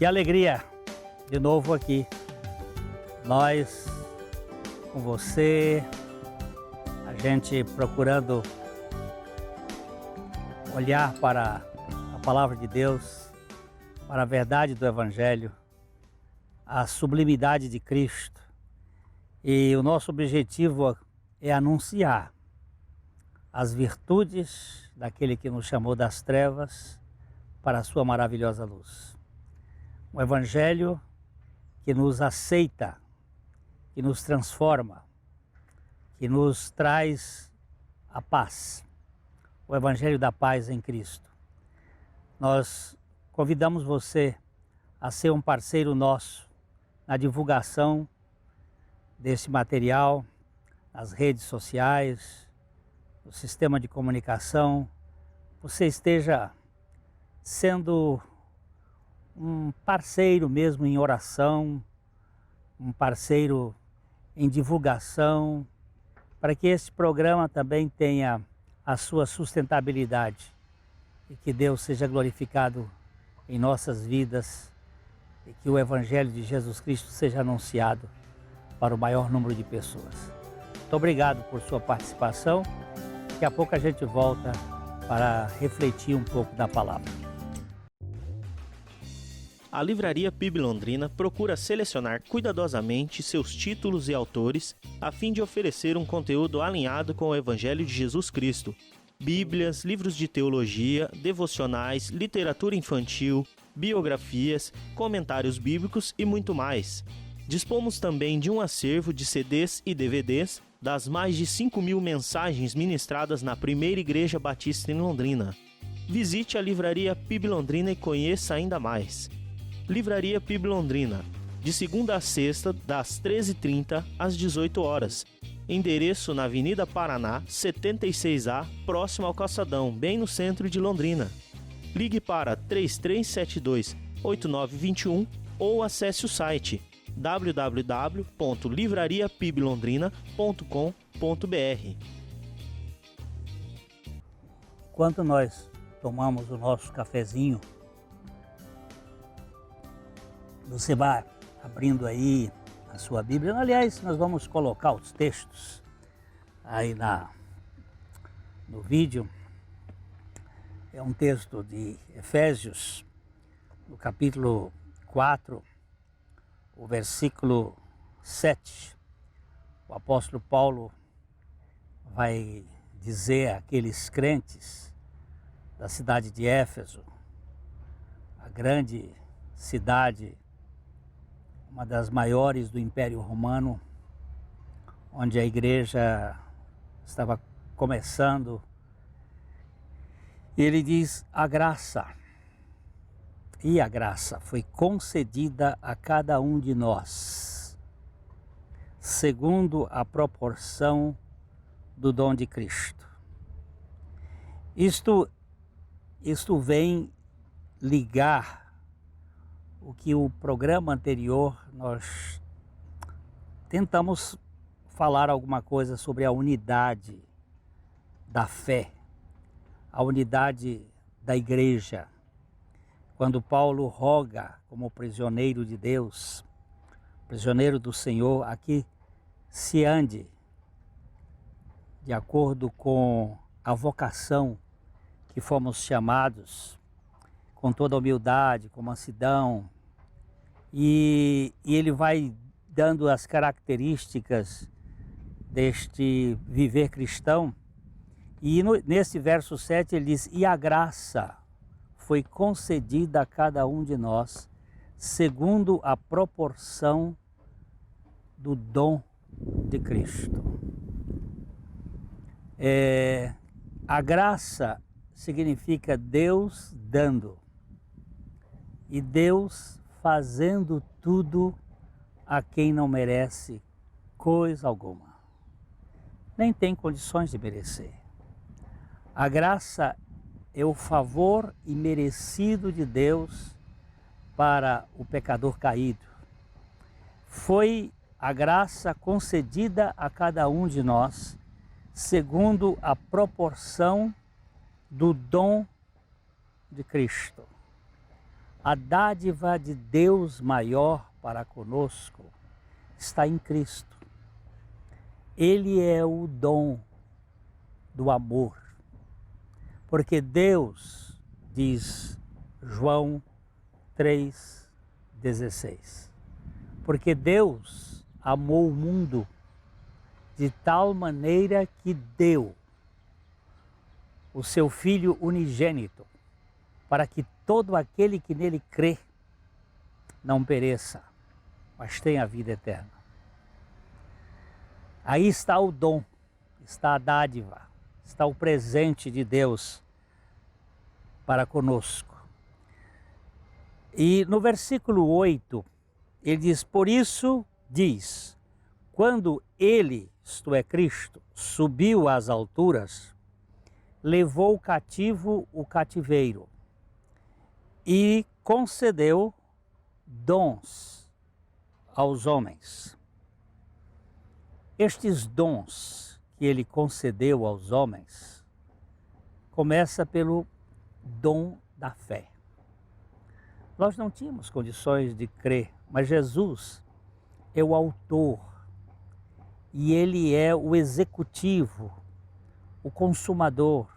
Que alegria de novo aqui, nós com você, a gente procurando olhar para a palavra de Deus, para a verdade do Evangelho, a sublimidade de Cristo. E o nosso objetivo é anunciar as virtudes daquele que nos chamou das trevas para a sua maravilhosa luz. Um Evangelho que nos aceita, que nos transforma, que nos traz a paz. O Evangelho da paz em Cristo. Nós convidamos você a ser um parceiro nosso na divulgação desse material, nas redes sociais, no sistema de comunicação. Você esteja sendo um parceiro mesmo em oração, um parceiro em divulgação, para que esse programa também tenha a sua sustentabilidade e que Deus seja glorificado em nossas vidas e que o Evangelho de Jesus Cristo seja anunciado para o maior número de pessoas. Muito obrigado por sua participação. Daqui a pouco a gente volta para refletir um pouco da palavra. A Livraria PIB Londrina procura selecionar cuidadosamente seus títulos e autores a fim de oferecer um conteúdo alinhado com o Evangelho de Jesus Cristo. Bíblias, livros de teologia, devocionais, literatura infantil, biografias, comentários bíblicos e muito mais. Dispomos também de um acervo de CDs e DVDs das mais de 5.000 mensagens ministradas na Primeira Igreja Batista em Londrina. Visite a Livraria PIB Londrina e conheça ainda mais. Livraria PIB Londrina, de segunda a sexta, das 13h30 às 18 horas. Endereço na Avenida Paraná, 76A, próximo ao Calçadão, bem no centro de Londrina. Ligue para 3372-8921 ou acesse o site www.livrariapiblondrina.com.br. Enquanto nós tomamos o nosso cafezinho, você vai abrindo aí a sua Bíblia. Aliás, nós vamos colocar os textos aí no vídeo. É um texto de Efésios, no capítulo 4, o versículo 7. O apóstolo Paulo vai dizer àqueles crentes da cidade de Éfeso, a grande cidade, uma das maiores do Império Romano, onde a igreja estava começando. Ele diz: a graça foi concedida a cada um de nós, segundo a proporção do dom de Cristo. Isto vem ligar o que o programa anterior nós tentamos falar alguma coisa sobre a unidade da fé, a unidade da igreja. Quando Paulo roga como prisioneiro de Deus, prisioneiro do Senhor, aqui se ande de acordo com a vocação que fomos chamados, com toda a humildade, com mansidão, e ele vai dando as características deste viver cristão. E nesse verso 7 ele diz: e a graça foi concedida a cada um de nós, segundo a proporção do dom de Cristo. A graça significa Deus dando, e Deus fazendo tudo a quem não merece coisa alguma, nem tem condições de merecer. A graça é o favor imerecido de Deus para o pecador caído. Foi a graça concedida a cada um de nós, segundo a proporção do dom de Cristo. A dádiva de Deus maior para conosco está em Cristo. Ele é o dom do amor. Porque Deus, diz João 3,16, porque Deus amou o mundo de tal maneira que deu o seu Filho unigênito, para que todo aquele que nele crê não pereça, mas tenha a vida eterna. Aí está o dom, está a dádiva, está o presente de Deus para conosco. E no versículo 8, ele diz, por isso diz, quando ele, isto é Cristo, subiu às alturas, levou cativo o cativeiro e concedeu dons aos homens. Estes dons que ele concedeu aos homens, começa pelo dom da fé. Nós não tínhamos condições de crer, mas Jesus é o autor e ele é o executivo, o consumador,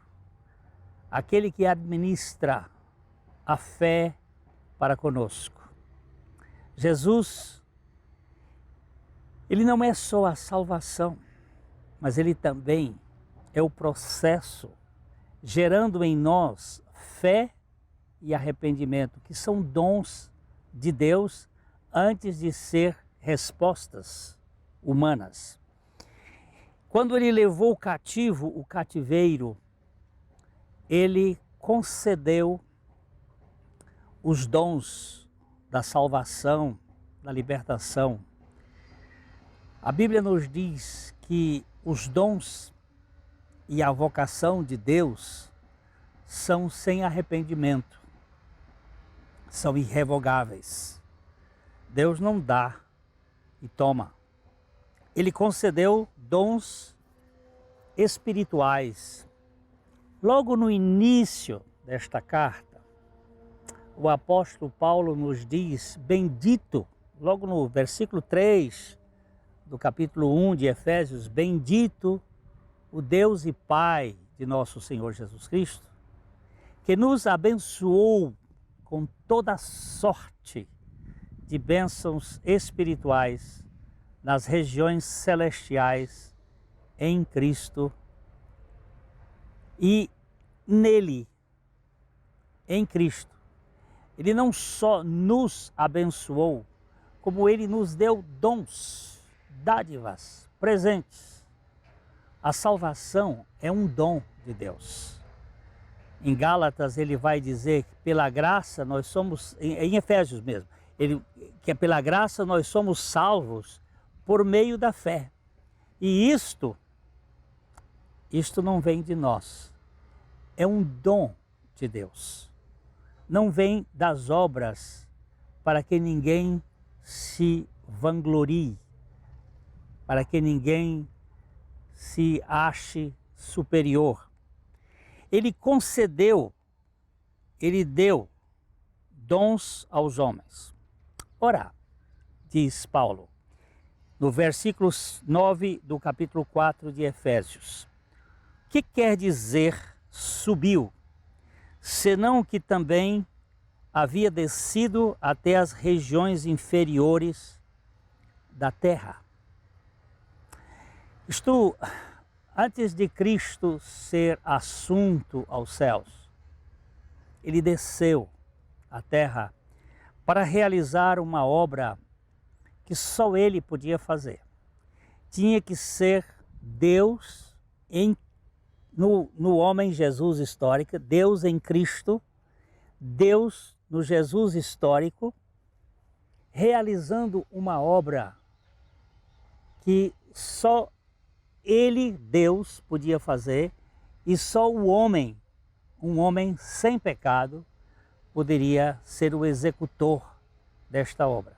aquele que administra a fé para conosco. Jesus, ele não é só a salvação, mas ele também é o processo gerando em nós fé e arrependimento, que são dons de Deus antes de ser respostas humanas. Quando ele levou cativo o cativeiro, ele concedeu os dons da salvação, da libertação. A Bíblia nos diz que os dons e a vocação de Deus são sem arrependimento, são irrevogáveis. Deus não dá e toma. Ele concedeu dons espirituais. Logo no início desta carta, o apóstolo Paulo nos diz, bendito, logo no versículo 3 do capítulo 1 de Efésios, bendito o Deus e Pai de nosso Senhor Jesus Cristo, que nos abençoou com toda sorte de bênçãos espirituais nas regiões celestiais em Cristo. E nele, em Cristo, ele não só nos abençoou, como ele nos deu dons, dádivas, presentes. A salvação é um dom de Deus. Em Gálatas ele vai dizer que pela graça nós somos, em Efésios mesmo, que é pela graça nós somos salvos por meio da fé. E isto não vem de nós, é um dom de Deus. Não vem das obras para que ninguém se vanglorie, para que ninguém se ache superior. Ele concedeu, ele deu dons aos homens. Ora, diz Paulo, no versículo 9 do capítulo 4 de Efésios, o que quer dizer subiu? Senão que também havia descido até as regiões inferiores da terra. Isto, antes de Cristo ser assunto aos céus, ele desceu à terra para realizar uma obra que só ele podia fazer. Tinha que ser Deus no homem Jesus histórico, Deus em Cristo, Deus no Jesus histórico, realizando uma obra que só ele, Deus, podia fazer, e só o homem, um homem sem pecado, poderia ser o executor desta obra.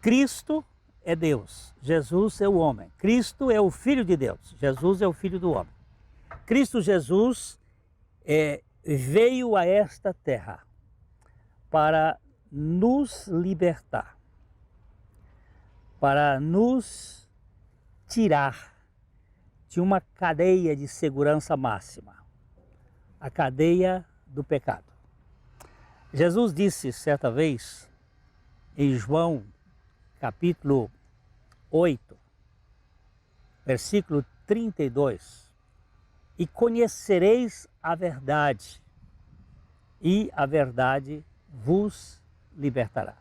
Cristo é Deus, Jesus é o homem. Cristo é o Filho de Deus, Jesus é o Filho do homem. Cristo Jesus veio a esta terra para nos libertar, para nos tirar de uma cadeia de segurança máxima, a cadeia do pecado. Jesus disse certa vez, em João capítulo 8, versículo 32, e conhecereis a verdade, e a verdade vos libertará.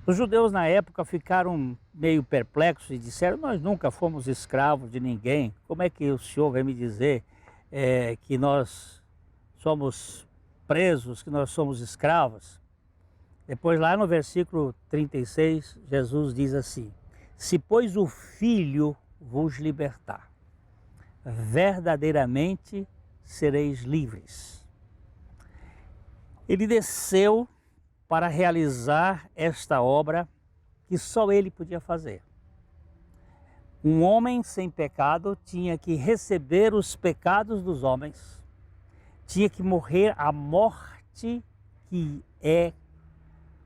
Os judeus na época ficaram meio perplexos e disseram: nós nunca fomos escravos de ninguém, como é que o senhor vai me dizer que nós somos presos, que nós somos escravos? Depois lá no versículo 36, Jesus diz assim: se pois o Filho vos libertar, verdadeiramente sereis livres. Ele desceu para realizar esta obra que só ele podia fazer. Um homem sem pecado tinha que receber os pecados dos homens, tinha que morrer a morte que é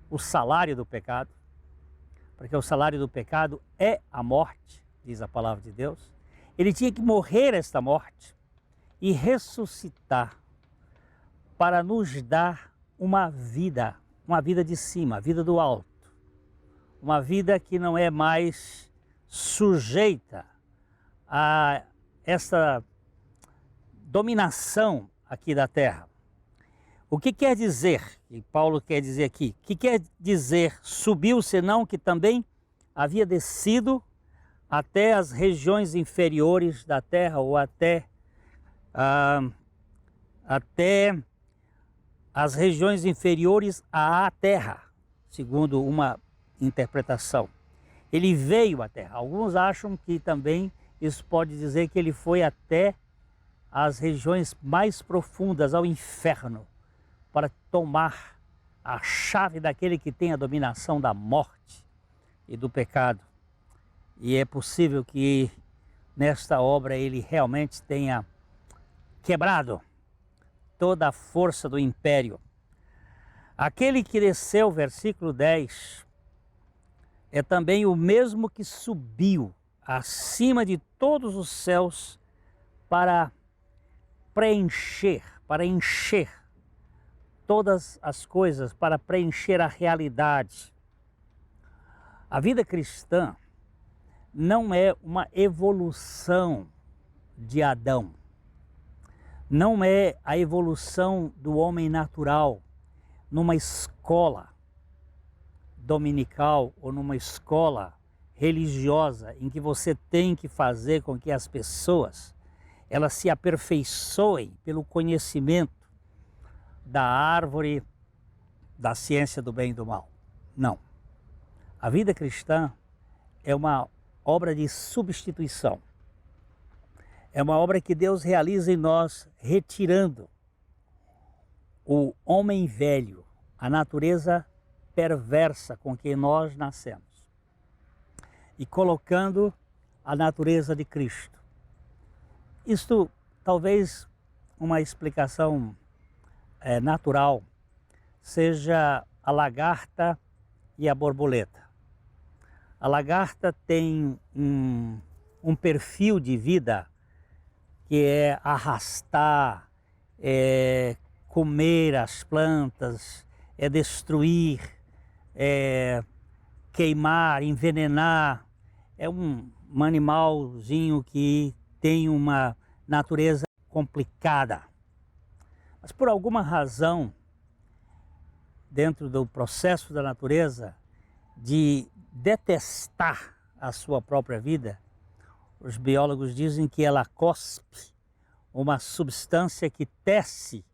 o salário do pecado, porque o salário do pecado é a morte, diz a palavra de Deus. Ele tinha que morrer esta morte e ressuscitar para nos dar uma vida de cima, a vida do alto, uma vida que não é mais sujeita a essa dominação aqui da terra. O que quer dizer, e Paulo quer dizer aqui, o que quer dizer subiu, senão que também havia descido até as regiões inferiores da terra, ou até as regiões inferiores à terra, segundo uma interpretação. Ele veio à terra. Alguns acham que também isso pode dizer que ele foi até as regiões mais profundas, ao inferno, para tomar a chave daquele que tem a dominação da morte e do pecado. E é possível que nesta obra ele realmente tenha quebrado toda a força do império. Aquele que desceu, versículo 10, é também o mesmo que subiu acima de todos os céus para preencher, para encher todas as coisas, para preencher a realidade. A vida cristã não é uma evolução de Adão, não é a evolução do homem natural numa escola dominical ou numa escola religiosa em que você tem que fazer com que as pessoas elas se aperfeiçoem pelo conhecimento da árvore da ciência do bem e do mal. Não. A vida cristã é uma obra de substituição. É uma obra que Deus realiza em nós, retirando o homem velho, a natureza perversa com que nós nascemos, e colocando a natureza de Cristo. Isto talvez uma explicação natural seja a lagarta e a borboleta. A lagarta tem um perfil de vida que é arrastar, é comer as plantas, é destruir, é queimar, envenenar. É um animalzinho que tem uma natureza complicada. Mas por alguma razão, dentro do processo da natureza, de detestar a sua própria vida, os biólogos dizem que ela cospe uma substância que tece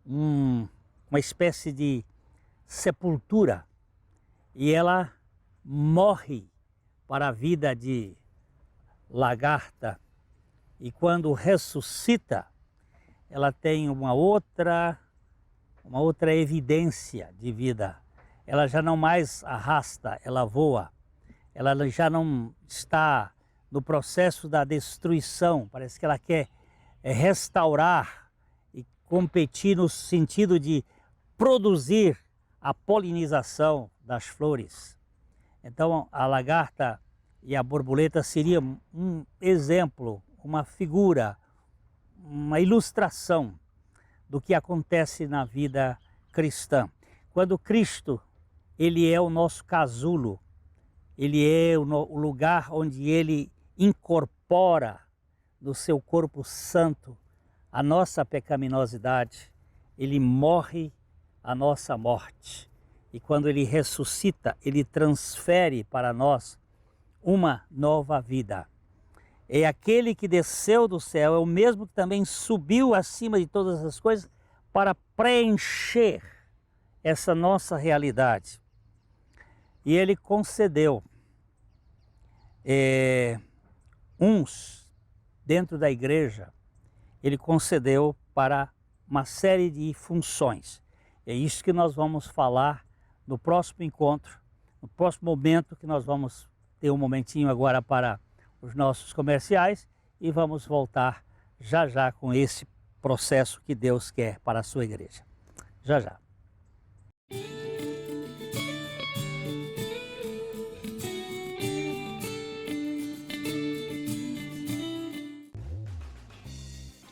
uma espécie de sepultura, e ela morre para a vida de lagarta, e quando ressuscita, ela tem uma outra evidência de vida. Ela já não mais arrasta, ela voa. Ela já não está no processo da destruição. Parece que ela quer restaurar e competir no sentido de produzir a polinização das flores. Então a lagarta e a borboleta seriam um exemplo, uma figura, uma ilustração do que acontece na vida cristã. Quando Cristo, ele é o nosso casulo, ele é o lugar onde ele incorpora no seu corpo santo a nossa pecaminosidade, ele morre a nossa morte. E quando ele ressuscita, ele transfere para nós uma nova vida. É aquele que desceu do céu, é o mesmo que também subiu acima de todas as coisas para preencher essa nossa realidade. E ele concedeu uns dentro da igreja, ele concedeu para uma série de funções. É isso que nós vamos falar no próximo encontro, no próximo momento, que nós vamos ter um momentinho agora para os nossos comerciais e vamos voltar já já com esse processo que Deus quer para a sua igreja. Já já.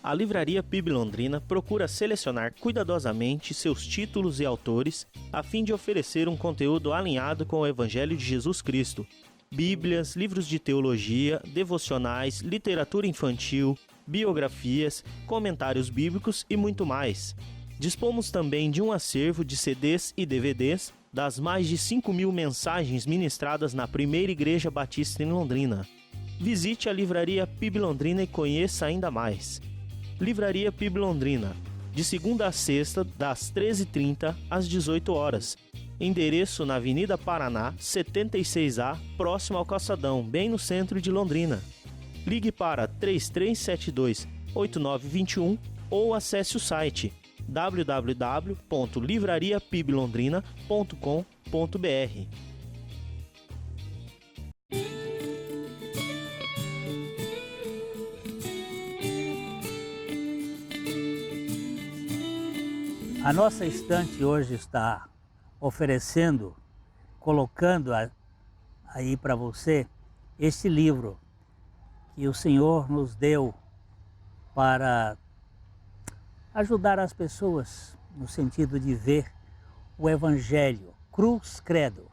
A Livraria PIB Londrina procura selecionar cuidadosamente seus títulos e autores a fim de oferecer um conteúdo alinhado com o Evangelho de Jesus Cristo. Bíblias, livros de teologia, devocionais, literatura infantil, biografias, comentários bíblicos e muito mais. Dispomos também de um acervo de CDs e DVDs das mais de 5.000 mensagens ministradas na Primeira Igreja Batista em Londrina. Visite a Livraria PIB Londrina e conheça ainda mais. Livraria PIB Londrina, de segunda a sexta, das 13h30 às 18 horas. Endereço na Avenida Paraná, 76A, próximo ao Calçadão, bem no centro de Londrina. Ligue para 3372-8921 ou acesse o site www.livrariapiblondrina.com.br. A nossa estante hoje está oferecendo, colocando aí para você este livro que o Senhor nos deu para ajudar as pessoas no sentido de ver o Evangelho, Cruz Credo,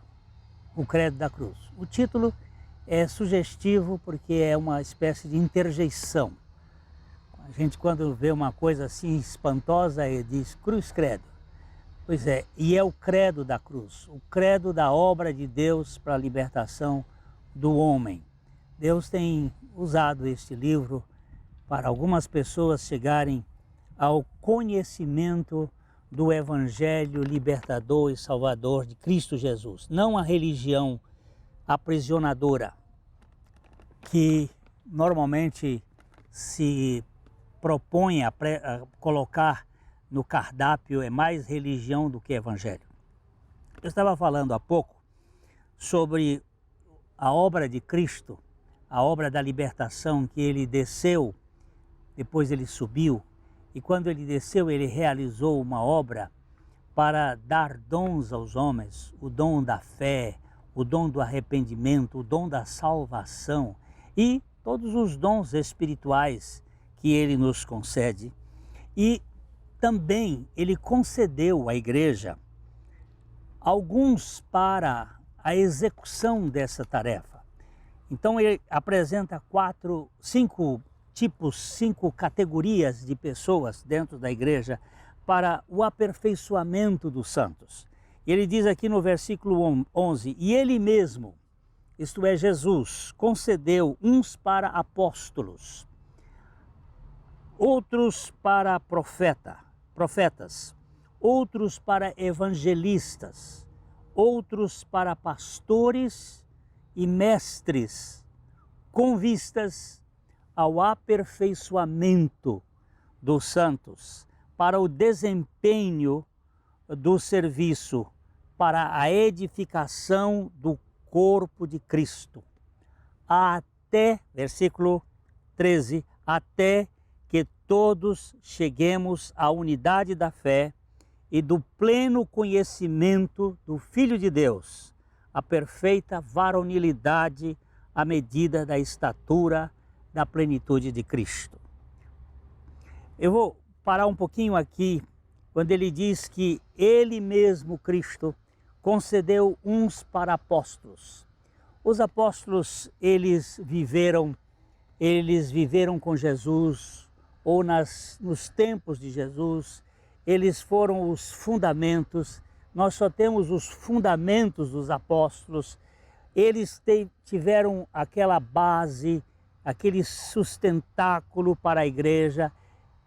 o Credo da Cruz. O título é sugestivo porque é uma espécie de interjeição. A gente, quando vê uma coisa assim espantosa, diz Cruz Credo. Pois é, e é o credo da cruz, o credo da obra de Deus para a libertação do homem. Deus tem usado este livro para algumas pessoas chegarem ao conhecimento do Evangelho libertador e salvador de Cristo Jesus. Não a religião aprisionadora, que normalmente se propõe a colocar no cardápio, é mais religião do que evangelho. Eu estava falando há pouco sobre a obra de Cristo, a obra da libertação, que ele desceu, depois ele subiu, e quando ele desceu ele realizou uma obra para dar dons aos homens, o dom da fé, o dom do arrependimento, o dom da salvação e todos os dons espirituais que ele nos concede. E também ele concedeu à igreja alguns para a execução dessa tarefa. Então ele apresenta cinco categorias de pessoas dentro da igreja para o aperfeiçoamento dos santos. Ele diz aqui no versículo 11, e ele mesmo, isto é Jesus, concedeu uns para apóstolos, outros para profetas, outros para evangelistas, outros para pastores e mestres, com vistas ao aperfeiçoamento dos santos, para o desempenho do serviço, para a edificação do corpo de Cristo, até, versículo 13, até que todos cheguemos à unidade da fé e do pleno conhecimento do Filho de Deus, a perfeita varonilidade à medida da estatura da plenitude de Cristo. Eu vou parar um pouquinho aqui, quando ele diz que ele mesmo, Cristo, concedeu uns para apóstolos. Os apóstolos, eles viveram com Jesus, ou nos tempos de Jesus, eles foram os fundamentos. Nós só temos os fundamentos dos apóstolos. Eles tiveram aquela base, aquele sustentáculo para a igreja.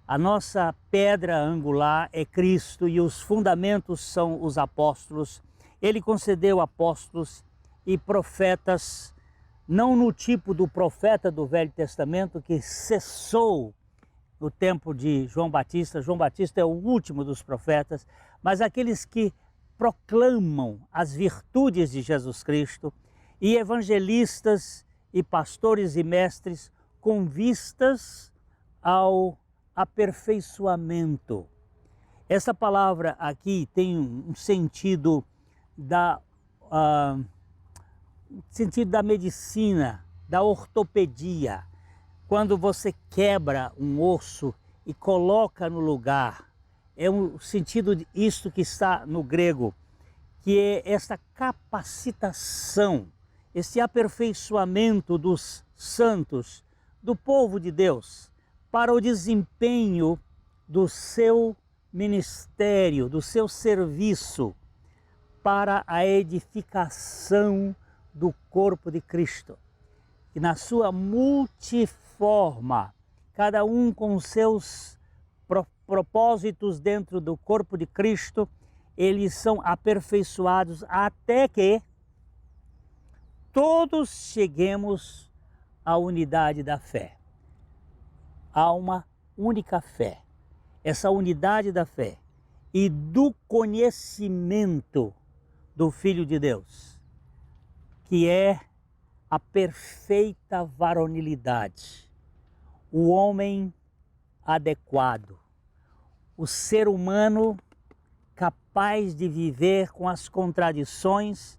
A nossa pedra angular é Cristo e os fundamentos são os apóstolos. Ele concedeu apóstolos e profetas, não no tipo do profeta do Velho Testamento que cessou no tempo de João Batista. João Batista é o último dos profetas, mas aqueles que proclamam as virtudes de Jesus Cristo, e evangelistas e pastores e mestres com vistas ao aperfeiçoamento. Essa palavra aqui tem um sentido sentido da medicina, da ortopedia. Quando você quebra um osso e coloca no lugar, é um sentido disso que está no grego, que é essa capacitação, esse aperfeiçoamento dos santos, do povo de Deus, para o desempenho do seu ministério, do seu serviço, para a edificação do corpo de Cristo. E na sua multiforma, cada um com seus propósitos dentro do corpo de Cristo, eles são aperfeiçoados até que todos cheguemos à unidade da fé. Há uma única fé. Essa unidade da fé e do conhecimento do Filho de Deus, que é a perfeita varonilidade, o homem adequado, o ser humano capaz de viver com as contradições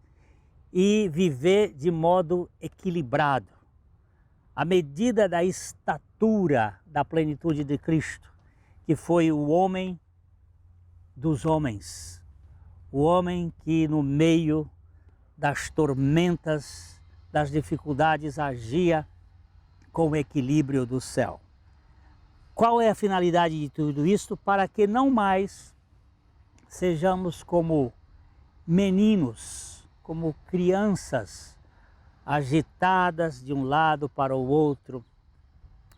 e viver de modo equilibrado, à medida da estatura da plenitude de Cristo, que foi o homem dos homens, o homem que no meio das tormentas, das dificuldades, agia com o equilíbrio do céu. Qual é a finalidade de tudo isto? Para que não mais sejamos como meninos, como crianças, agitadas de um lado para o outro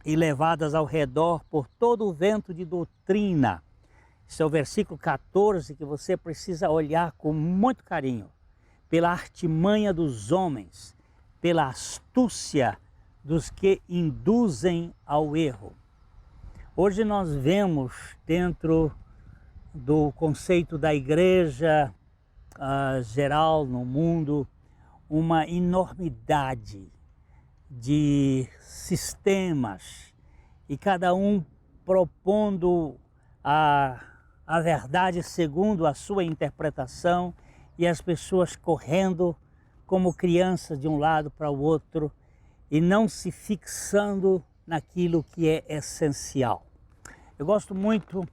e levadas ao redor por todo o vento de doutrina. Esse é o versículo 14 que você precisa olhar com muito carinho. Pela artimanha dos homens, pela astúcia dos que induzem ao erro. Hoje nós vemos dentro do conceito da igreja geral no mundo uma enormidade de sistemas e cada um propondo a verdade segundo a sua interpretação e as pessoas correndo como crianças de um lado para o outro e não se fixando naquilo que é essencial. Eu gosto muito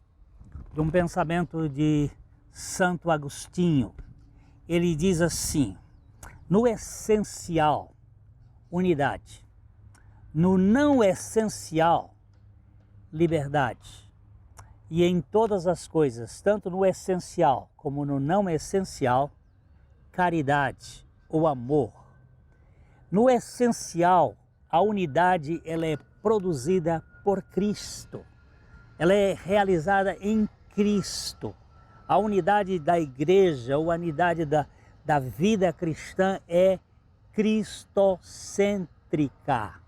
de um pensamento de Santo Agostinho. Ele diz assim: no essencial, unidade. No não essencial, liberdade. E em todas as coisas, tanto no essencial como no não essencial, caridade ou amor. No essencial, a unidade ela é produzida por Cristo. Ela é realizada em Cristo. A unidade da igreja, ou a unidade da vida cristã é cristocêntrica.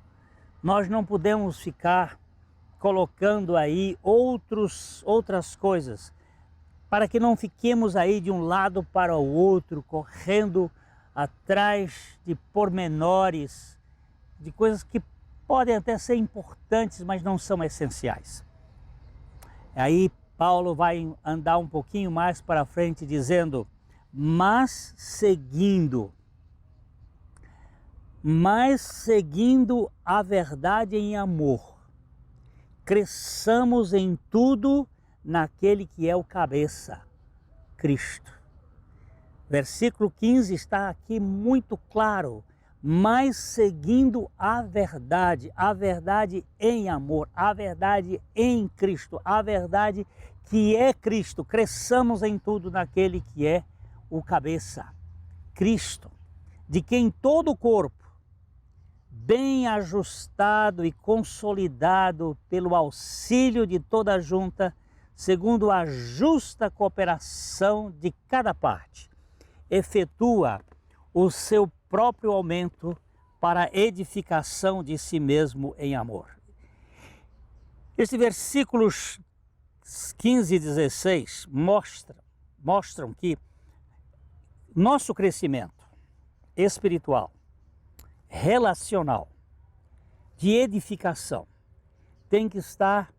Nós não podemos ficar colocando aí outras coisas, para que não fiquemos aí de um lado para o outro, correndo atrás de pormenores, de coisas que podem até ser importantes, mas não são essenciais. Aí Paulo vai andar um pouquinho mais para frente dizendo, mas seguindo a verdade em amor, cresçamos em tudo naquele que é o cabeça, Cristo. Versículo 15 está aqui muito claro, mas seguindo a verdade em amor, a verdade em Cristo, a verdade que é Cristo, cresçamos em tudo naquele que é o cabeça, Cristo, de quem todo o corpo, bem ajustado e consolidado pelo auxílio de toda a junta, segundo a justa cooperação de cada parte, efetua o seu próprio aumento para a edificação de si mesmo em amor. Estes versículos 15 e 16 mostram que nosso crescimento espiritual, relacional, de edificação, tem que estar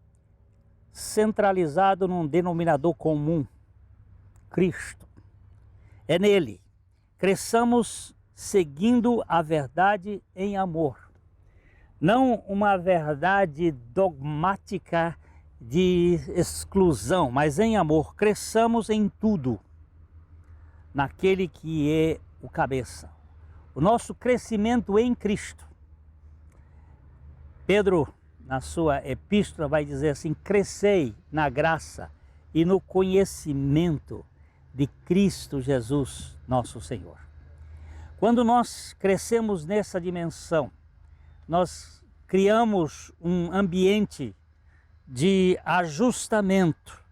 centralizado num denominador comum, Cristo. É nele. Cresçamos seguindo a verdade em amor. Não uma verdade dogmática de exclusão, mas em amor. Cresçamos em tudo naquele que é o cabeça. O nosso crescimento em Cristo. Pedro, na sua epístola, vai dizer assim, crescei na graça e no conhecimento de Cristo Jesus, nosso Senhor. Quando nós crescemos nessa dimensão, nós criamos um ambiente de ajustamento,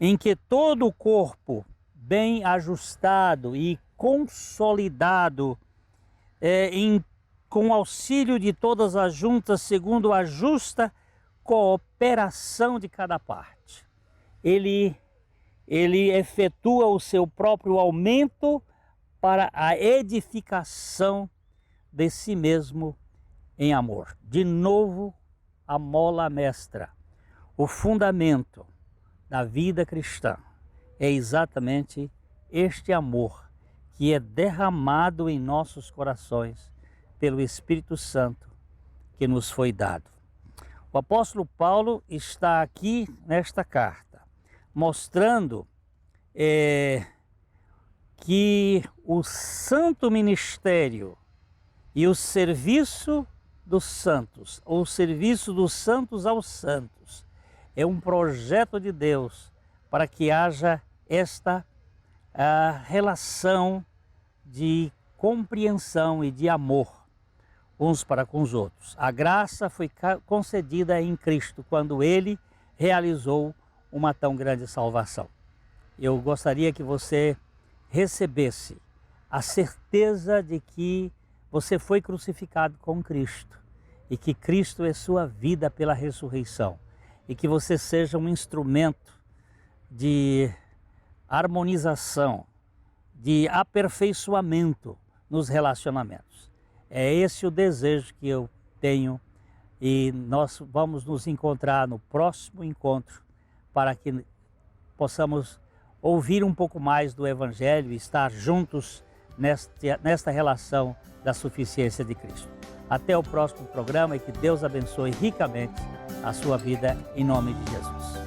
em que todo o corpo bem ajustado e consolidado, com auxílio de todas as juntas, segundo a justa cooperação de cada parte. Ele efetua o seu próprio aumento para a edificação de si mesmo em amor. De novo, a mola mestra, o fundamento da vida cristã é exatamente este amor que é derramado em nossos corações pelo Espírito Santo que nos foi dado. O apóstolo Paulo está aqui nesta carta mostrando que o santo ministério e o serviço dos santos, ou o serviço dos santos aos santos, é um projeto de Deus para que haja esta relação de compreensão e de amor uns para com os outros. A graça foi concedida em Cristo quando Ele realizou uma tão grande salvação. Eu gostaria que você recebesse a certeza de que você foi crucificado com Cristo e que Cristo é sua vida pela ressurreição e que você seja um instrumento de harmonização, de aperfeiçoamento nos relacionamentos. É esse o desejo que eu tenho e nós vamos nos encontrar no próximo encontro para que possamos ouvir um pouco mais do Evangelho e estar juntos nesta relação da suficiência de Cristo. Até o próximo programa e que Deus abençoe ricamente a sua vida em nome de Jesus.